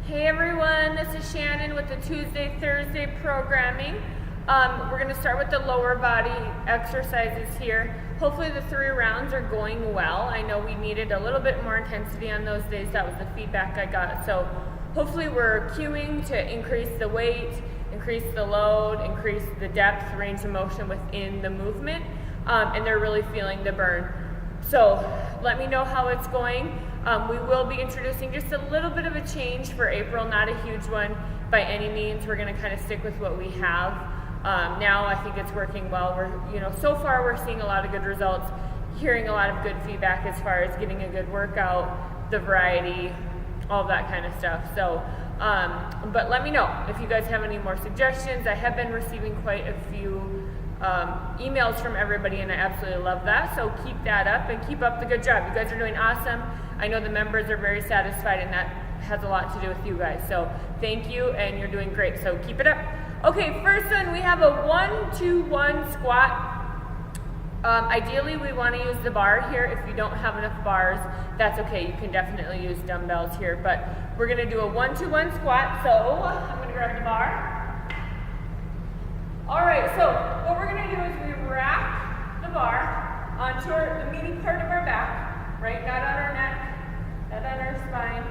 Hey everyone, this is Shannon with the Tuesday, Thursday programming. We're going to start with the lower body exercises here. Hopefully the 3 rounds are going well. I know we needed a little bit more intensity on those days. That was the feedback I got. So hopefully we're cueing to increase the weight, increase the load, increase the depth, range of motion within the movement, and they're really feeling the burn. So let me know how it's going. We will be introducing just a little bit of a change for April, not a huge one by any means. We're going to kind of stick with what we have. Now I think it's working well. So far we're seeing a lot of good results, hearing a lot of good feedback as far as getting a good workout, the variety, all of that kind of stuff. So, but let me know if you guys have any more suggestions. I have been receiving quite a few emails from everybody, and I absolutely love that. So keep that up and keep up the good job. You guys are doing awesome. I know the members are very satisfied, and that has a lot to do with you guys. So thank you, and you're doing great. So keep it up. Okay, first one, we have a 1-2-1 squat. Ideally, we want to use the bar here. If you don't have enough bars, that's okay. You can definitely use dumbbells here, but we're going to do a 1-2-1 squat. So I'm going to grab the bar. All right, so what we're going to do is we wrap the bar onto the meaty part of our back, right? Not on our neck, not on our spine,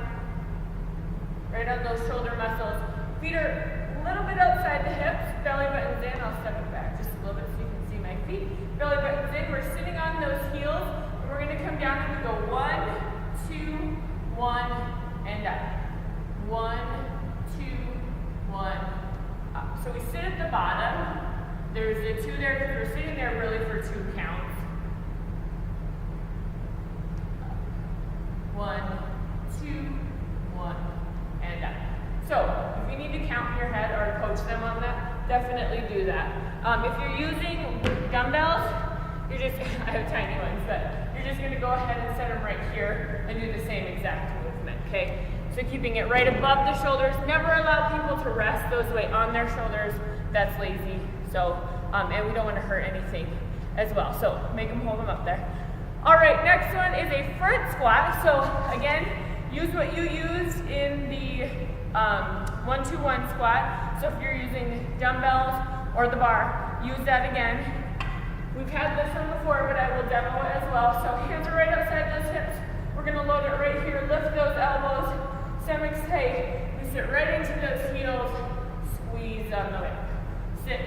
right on those shoulder muscles. Feet are a little bit outside the hips, belly button's in. I'll step it back just a little bit so you can see my feet. Belly button's in. We're sitting on those heels, and we're going to come down and we go 1, 2, 1, and up. 1, 2, 1. So we sit at the bottom. There's a 2 there because we're sitting there really for 2 counts. 1, 2, 1, and up. So if you need to count in your head or coach them on that, definitely do that. If you're using dumbbells, I have tiny ones, but you're just going to go ahead and set them right here and do the same exact movement, okay? So keeping it right above the shoulders. Never allow people to rest those weight on their shoulders. That's lazy. So, and we don't want to hurt anything as well. So make them hold them up there. All right, next one is a front squat. So again, use what you used in the 1-2-1 squat. So if you're using dumbbells or the bar, use that again. We've had this one before, but I will demo it as well. So hands are right outside those hips. We're going to load it right here. Lift those elbows. Stomach's tight. We sit right into those heels. Squeeze on the way. Sit.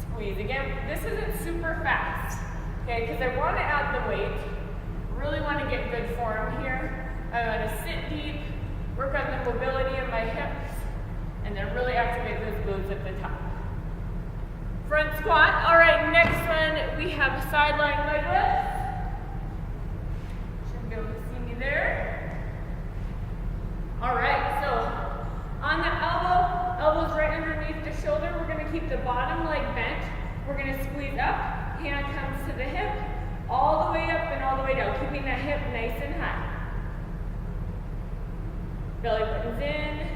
Squeeze. Again, this isn't super fast, okay, because I want to add the weight. Really want to get good form here. I want to sit deep, work on the mobility of my hips, and then really activate those glutes at the top. Front squat. All right, next one, we have a sideline leg lift. Should be able to see me there. All right, so on the elbows right underneath the shoulder, we're going to keep the bottom leg bent. We're going to squeeze up, hand comes to the hip, all the way up and all the way down, keeping that hip nice and high. Belly button's in.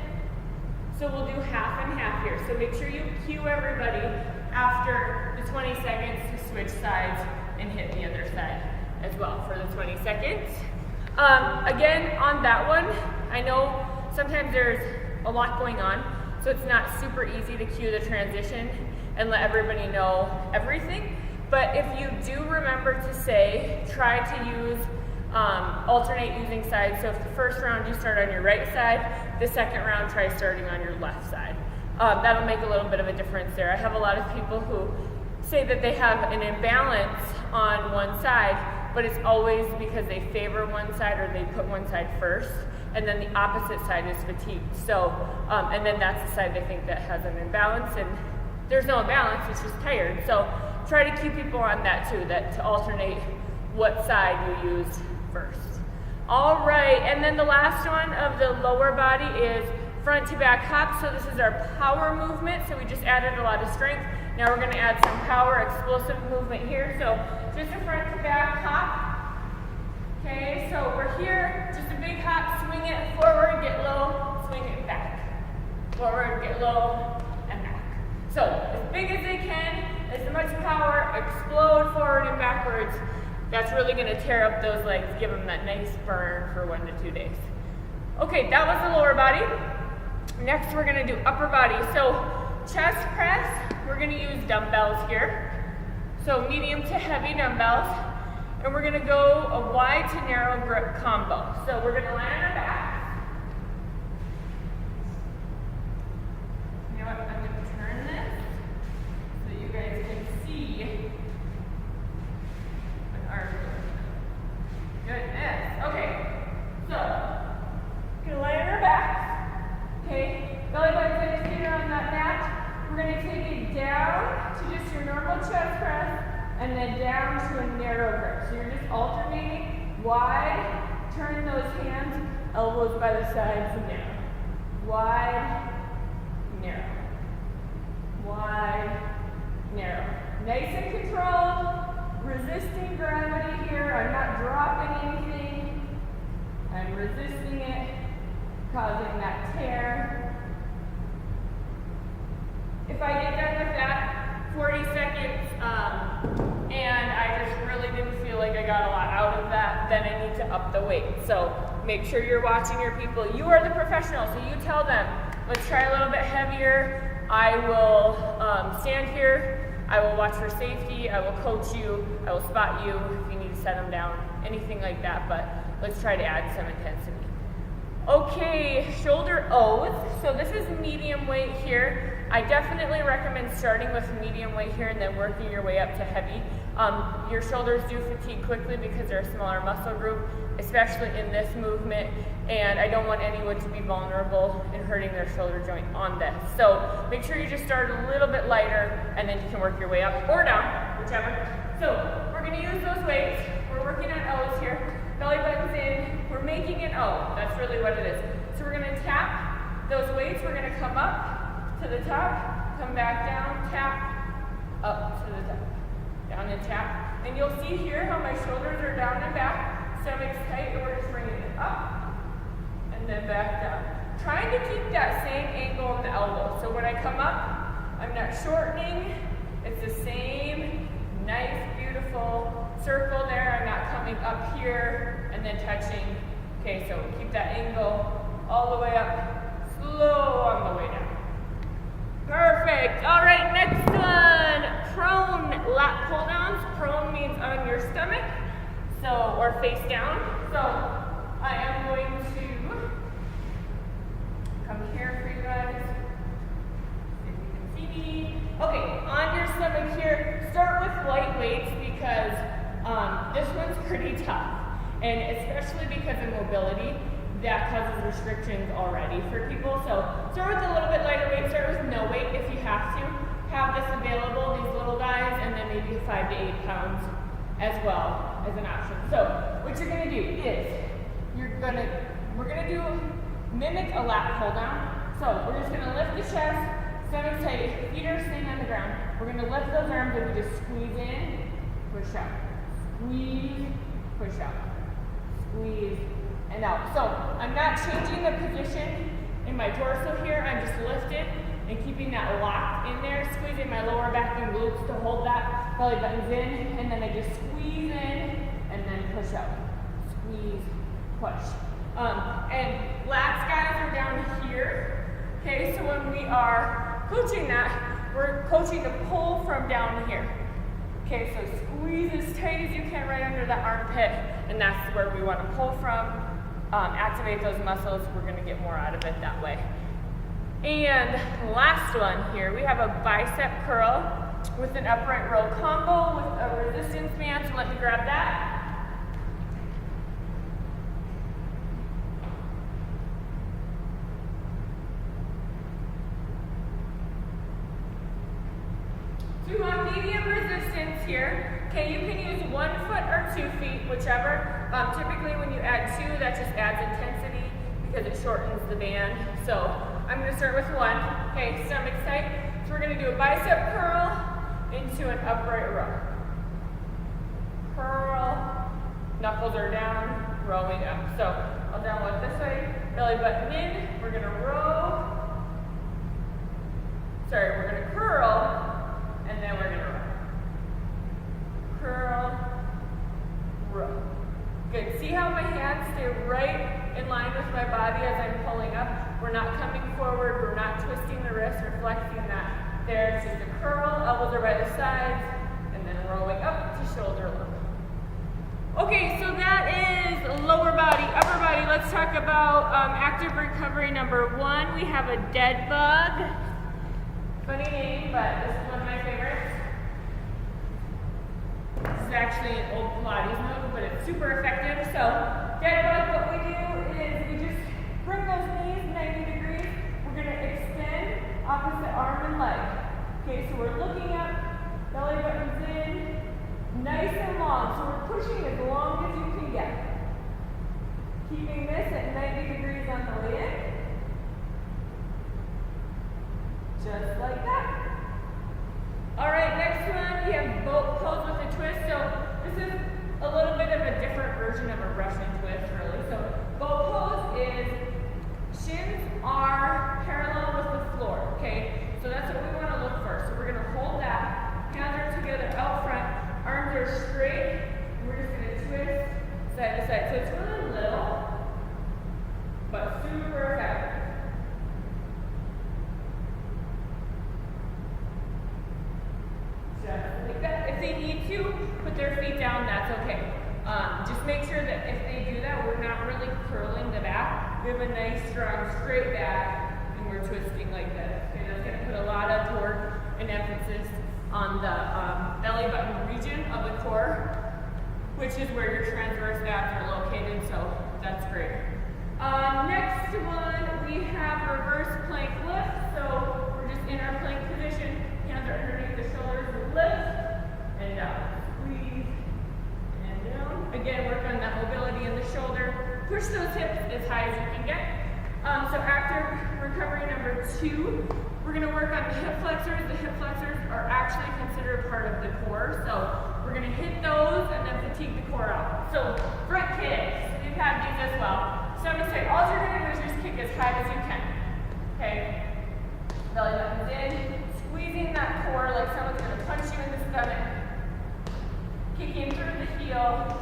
So we'll do half and half here. So make sure you cue everybody after the 20 seconds to switch sides and hit the other side as well for the 20 seconds. Again, on that one, I know sometimes there's a lot going on, so it's not super easy to cue the transition and let everybody know everything. But if you do remember to say, try to use, alternate using sides. So if the first round you start on your right side, the second round try starting on your left side. That'll make a little bit of a difference there. I have a lot of people who say that they have an imbalance on one side, but it's always because they favor one side or they put one side first, and then the opposite side is fatigued. So, and then that's the side they think that has an imbalance, and there's no imbalance, it's just tired. So try to keep people on that too, that to alternate what side you use first. All right, and then the last one of the lower body is front to back hop. So this is our power movement. So we just added a lot of strength. Now we're going to add some power, explosive movement here. So just a front to back hop. Okay, so we're here, just a big hop, swing it forward, get low, swing it back. Forward, get low, and back. So as big as they can, as much power, explode forward and backwards. That's really going to tear up those legs, give them that nice burn for 1 to 2 days. Okay, that was the lower body. Next, we're gonna do upper body. So chest press, we're gonna use dumbbells here. So medium to heavy dumbbells. And we're gonna go a wide to narrow grip combo. So we're gonna lie on our back. You know what, I'm gonna turn this so you guys can see what ours is. Goodness, okay. So, gonna lay on our back, okay? Belly button's gonna sit on that mat. We're gonna take it down to just your normal chest press, and then down to a narrow grip. So you're just alternating wide, turn those hands, elbows by the sides, and down. Wide, narrow. Wide, narrow. Nice and controlled, resisting gravity here. I'm not dropping anything. I'm resisting it, causing that tear. If I get done with that, 40 seconds, and I just really didn't feel like I got a lot out of that, then I need to up the weight. So make sure you're watching your people. You are the professional, so you tell them, let's try a little bit heavier. I will stand here. I will watch for safety. I will coach you. I will spot you if you need to set them down, anything like that, but let's try to add some intensity. Okay, shoulder O's. So this is medium weight here. I definitely recommend starting with medium weight here and then working your way up to heavy. Your shoulders do fatigue quickly because they're a smaller muscle group, especially in this movement, and I don't want anyone to be vulnerable in hurting their shoulder joint on this. So make sure you just start a little bit lighter and then you can work your way up or down, whichever. So we're gonna use those weights. We're working on O's here. Belly button's in, we're making an O. That's really what it is. So we're gonna tap those weights. We're gonna come up to the top, come back down, tap, up to the top, down and tap. And you'll see here how my shoulders are down and back, stomach's tight, and we're just bringing it up and then back down. Trying to keep that same angle in the elbow. So when I come up, I'm not shortening. It's the same nice, beautiful circle there. I'm not coming up here and then touching. Okay, so keep that angle all the way up, slow on the way down. Perfect. All right, next one, prone lat pull downs. Prone means on your stomach, so, or face down. So I am going to come here for you guys. See if you can see me. Okay, on your stomach here, start with light weights because this one's pretty tough, and especially because of mobility, that causes restrictions already for people. So start with a little bit lighter weight, start with no weight if you have to. Have this available, these little guys, and then maybe 5 to 8 pounds as well as an option. So what you're gonna do is, we're gonna do mimic a lat pull down. So we're just gonna lift the chest, stomach tight, feet are staying on the ground. We're gonna lift those arms and we just squeeze in, push out. Squeeze, push out. Squeeze, and out. So I'm not changing the position in my torso here. I'm just lifted and keeping that locked in there, squeezing my lower back and glutes to hold that. Belly button's in, and then I just squeeze in and then push out. Squeeze, push. And lats guys are down here. Okay, so when we are coaching that, we're coaching to pull from down here. Okay, so squeeze as tight as you can right under that armpit, and that's where we want to pull from. Activate those muscles. We're going to get more out of it that way. And last one here, we have a bicep curl with an upright row combo with a resistance band. So let me grab that. So we want medium resistance here. Okay, you can use 1 foot or 2 feet, whichever. Typically when you add 2, that just adds intensity because it shortens the band. So I'm gonna start with 1. Okay, stomach tight. So we're gonna do a bicep curl into an upright row. Curl, knuckles are down, rowing up. So I'll download this way, belly button in, we're gonna row. Sorry, we're gonna curl, and then we're gonna row. Curl, row. Good, see how my hands stay right in line with my body as I'm pulling up? We're not coming forward, we're not twisting the wrist or flexing that. There, it's just a curl, elbows are by the sides, and then rolling up to shoulder low. Okay, so that is lower body. Upper body, let's talk about active recovery number 1. We have a dead bug. Funny name, but this is one of my favorites. This is actually an old Pilates move, but it's super effective. So, dead bug, what we do is we just bring those knees 90 degrees. We're going to extend opposite arm and leg. Okay, so we're looking up, belly button's in, nice and long. So we're pushing as long as you can get. Keeping this at 90 degrees on the way in. Just like that. All right, next one, we have boat pose with a twist. So this is a little bit of a different version of a Russian twist, really. So boat pose is shins are parallel with the floor, okay? So that's what we want to look for. So we're going to hold that, hands are together out front, arms are straight, and we're just going to twist side to side. So it's really little, but super effective. Like that. If they need to put their feet down, that's okay. Just make sure that if they do that, we're not really curling the back. We have a nice, strong, straight back, and we're twisting like this. Okay, that's going to put a lot of torque and emphasis on the belly button region of the core, which is where your transverse abs are located, so that's great. Next one, we have reverse plank lift. So we're just in our plank position. Hands are underneath the shoulders, lift, and down. Squeeze, and down. Again, work on that mobility in the shoulder. Push those hips as high as you can get. So active recovery number 2, we're going to work on the hip flexors. The hip flexors are actually considered part of the core. So we're going to hit those and then fatigue the core out. So front kicks, we've had these as well. So I'm going to say all you're going to do is just kick as high as you can. Okay? Belly button's in. Squeezing that core like someone's going to punch you in the stomach. Kicking through the heel.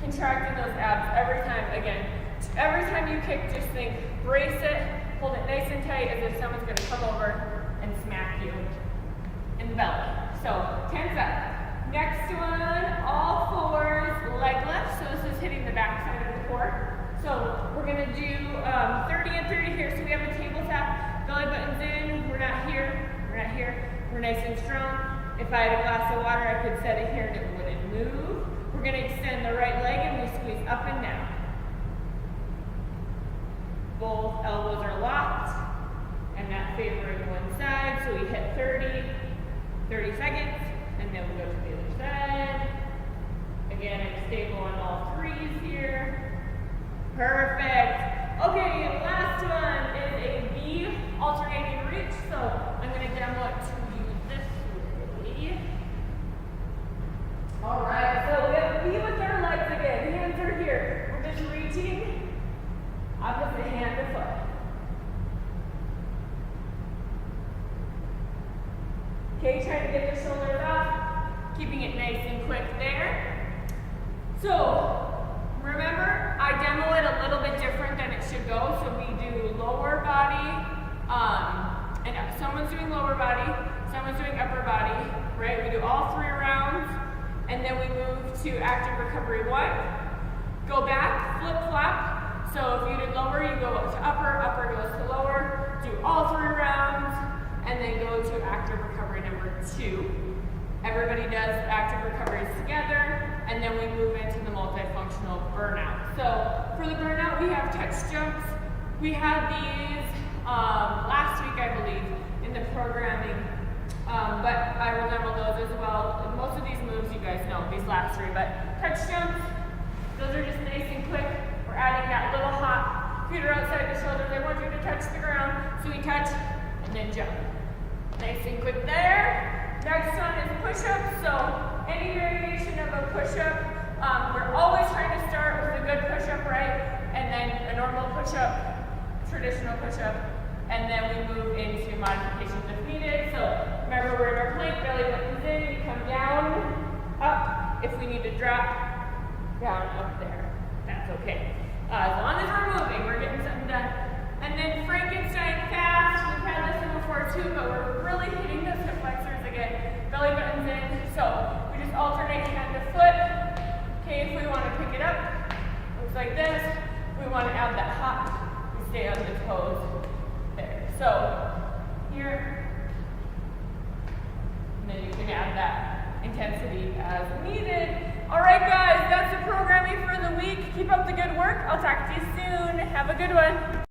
Contracting those abs every time. Again, every time you kick, just think, brace it, hold it nice and tight as if someone's going to come over and smack you in the belly. So, 10 up. Next one, all fours, leg lift. So this is hitting the back side of the core. So we're going to do 30 and 30 here. So we have a table tap, belly button's in, we're not here, we're not here. We're nice and strong. If I had a glass of water, I could set it here and it wouldn't move. We're going to extend the right leg and we squeeze up and down. Both elbows are locked and not favoring one side. So we hit 30 seconds, and then we go to the other side. Again, I'm stable on all threes here. Perfect. Okay, last one is a V alternating reach. So I'm going to demo it to you this way. All right, so we have a V with our legs again. Hands are here. We're just reaching opposite hand to foot. Okay, trying to get the shoulders off, keeping it nice and quick there. So remember, I demo it a little bit different than it should go. So we do lower body, and someone's doing lower body, someone's doing upper body, right? We do all 3 rounds, and then we move to active recovery 1. Go back, flip flop. So if you did lower, you go to upper, upper goes to lower, do all 3 rounds, and then go to active recovery number 2. Everybody does active recoveries together, and then we move into the multifunctional burnout. So for the burnout, we have touch jumps. We had these last week, I believe, in the programming, but I will demo those as well. Most of these moves you guys know, these last 3, but touch jumps, those are just nice and quick. We're adding that little hop. Feet are outside the shoulders. I want you to touch the ground. So we touch and then jump. Nice and quick there. Next one is push-up. So any variation of a push-up. We're always trying to start with a good push-up, right? And then a normal push-up, traditional push-up. And then we move into modifications if needed. So remember, we're in our plank, belly button's in. We come down, up. If we need to drop, down, up there. That's okay. As long as we're moving, we're getting something done. And then too, but we're really hitting those hip flexors again. Belly button's in. So we just alternate hand to foot. Okay, if we want to pick it up, looks like this. We want to add that hop. We stay on the toes there. So here, and then you can add that intensity as needed. All right, guys, that's the programming for the week. Keep up the good work. I'll talk to you soon. Have a good one.